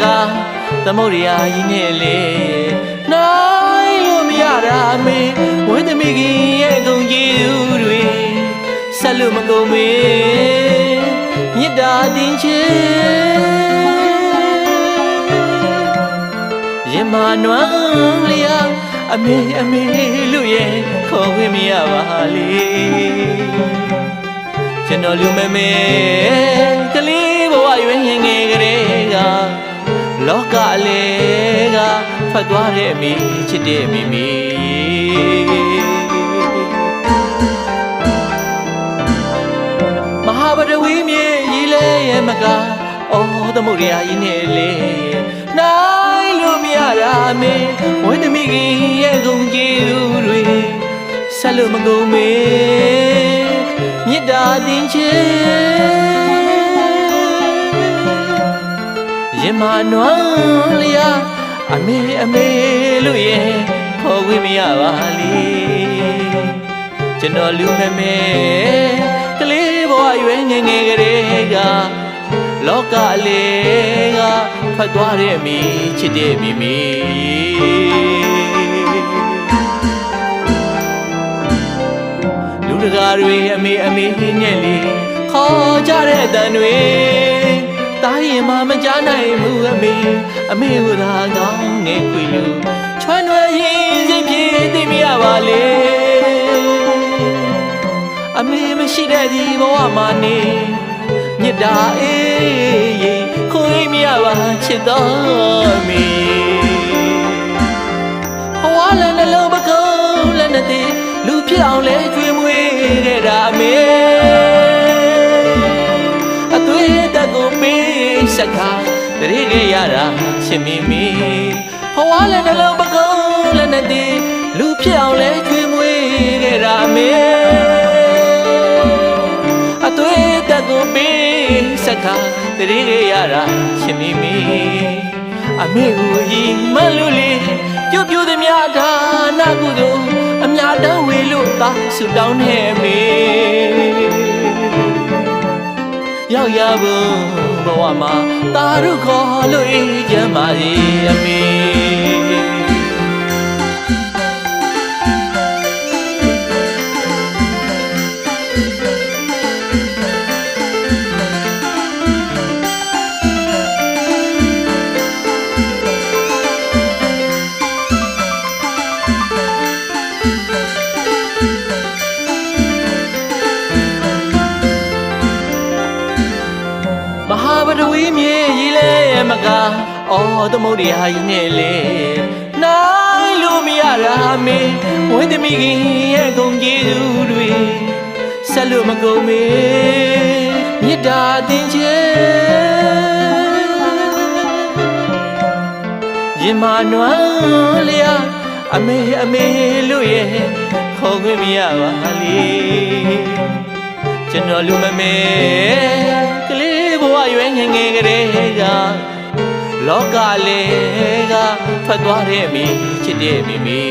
ကားသမုဒ္ဒရာကြီးနဲ့လေနိုင်လို့မရတာမေဝိသမီကြီးရဲ့ဂုဏ်ကျေးဇူးတွေဆက်လို့မကုန်မေမေတ္တာတင်ချေရင်မနွမ်းလျာအမေလူရဲ့ခေါ်ခွင့်မရပါလေကျွန်တော်လူမေကလေးဘဝရွယ်ငယ်ကလေးကလောကလေးကဖတ်သွားတဲ့အမိချစ်တဲ့မိမိမဟာဗဒဝီမြေကြီးလေရဲ့မကားအော်သမုဒ္ဒရာကြီးနဲ့လေနိုင်လို့မရတာမေဝိသမီကြီးရဲ့ဂုဏ်ကျေးဇူးတွေဆက်လို့မကုန်မေမေတ္တာတင်ချေရင်မနွမ်းလျာအမေလူရဲ့ခေါ်ခွင့်မရပါလေကျွန်တော်လူမေကလေးဘဝရွယ်ငယ်ကလေးကလောကလေးကဖတ်သွားတဲ့မိချစ်တဲ့မိမိလူတကာတွေအမေနဲ့လေခေါ်ကြတဲ့အတန်တွေတားရင်မကြားနိုင်ဘူးအမေဝသာကောင်းနေခွေလူချွမ်းွယ်ရင်စိတ်ပြေသိမရပါလေအမေမရှိတဲ့ဒီဘဝမှာနေမြတ်တာအေးခွေမရပါချစ်တော်မေဘဝလည်းနှလုံးပကုံးလည်းနဲ့တည်းလူဖြစ်အောင်လဲကျွေးမွေးခဲ့တာမေအသွေးတက်ကိုပေးစကားတရေခဲ့ရတာချစ်မိမိဘဝလည်းနှလုံးပကုံးလည်းနဲ့တည်းလူဖြစ်အောင်လဲကျွေးမွေးခဲ့တာမေအသွေးတက်ကိုပေးစကားတရေခဲ့ရတာချစ်မိမိအမေကိုရင်မလို့လေပြိုသည်များဒါနာကုသိုလ်အများတန်းဝေလို့သာဆုတောင်းနေမေရောက်ရဖို့ဘဝမှာတာရုခေါ်လို့အေးချမ်းပါစေအမေမဟာဗဒဝီမြေကြီးလေမကားအော်သမုဒ္ဒရာကြီးနဲ့လေနိုင်လို့မရတာမေဝိသမီကြီးရဲ့ဂုဏ်ကျေးဇူးတွေဆက်လို့မကုန်မေမေတ္တာတင်ချေရင်မနွမ်းလျာအမေလူရဲ့ခေါ်ခွင့်မရပါလေကျွန်တော်လူမေကလေးဘဝရွယ်ငယ်ကလေးကလောကလေးကထွက်သွားတဲ့မိချစ်တဲ့မိမိ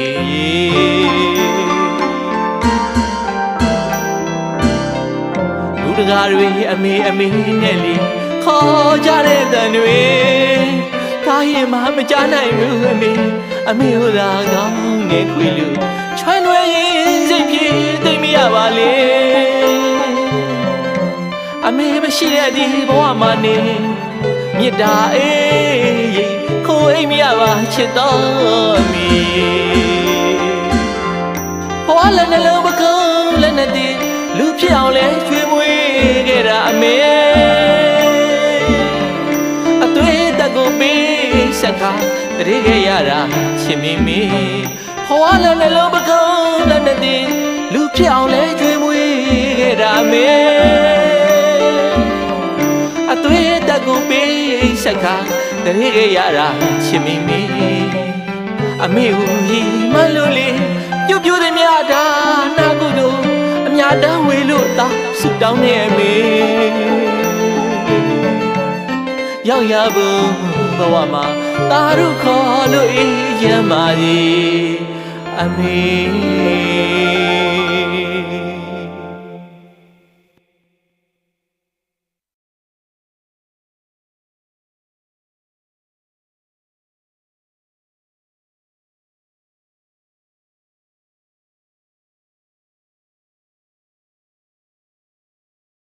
လူတကာတွေအမေနဲ့လေခေါ်ကြတဲ့တန်တွေတားရင်မကြားနိုင်ဘူးအမေဟိုသာကောင်းနေခွေလူချွမ်းွယ်ရင်စိတ်ပြေသိမရပါလေအမေမရှိတဲ့ဒီဘဝမှာနေမြတ်တာအေးခိုးအိမ်မရပါချစ်တော်မီဘဝလည်းနှလုံးပကုံးလည်းနဲ့တည်းလူဖြစ်အောင်လဲကျွေးမွေးခဲ့တာအမေအသွေးတက်ကိုပေးစကားတရေခဲ့ရတာချစ်မိမိဘဝလည်းနှလုံးပကုံးလည်းနဲ့တည်းလူဖြစ်အောင်လဲကျွေးမွေးခဲ့တာအမေအသွေးတက်ကိုပေးစကားတရေခဲ့ရတာချစ်မိမိအမေကိုရီမလို့လေပြိုသည်များဒါနာကုသိုလ်အများတန်းဝေလို့သာဆုတောင်းနေအမေရောက်ရဖို့ဘဝမှာတာရုခေါ်လို့အေးချမ်းပါစေအမေ